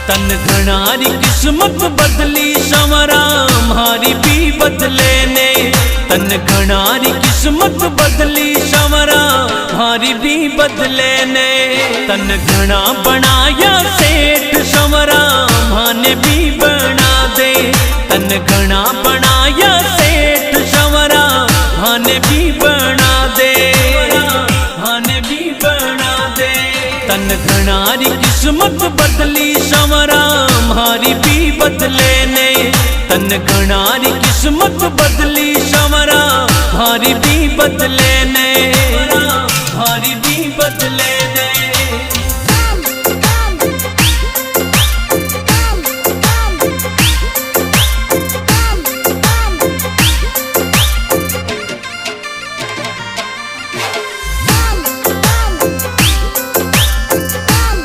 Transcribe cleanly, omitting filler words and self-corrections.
तन घनारी किस्मत बदली संवरा हमारी भी बदले ने। तन घनारी किस्मत बदली संवरा हमारी भी बदले ने। तन घना बनाया सेठ संवरा माने भी बना दे। तन घना बनाया सेठ संवरा माने भी बना दे। माने भी बना दे। तन घनारी किस्मत बदली संवरा हमारी भी बदले ने। तन घनारी किस्मत बदली संवरा हमारी भी बदले ने।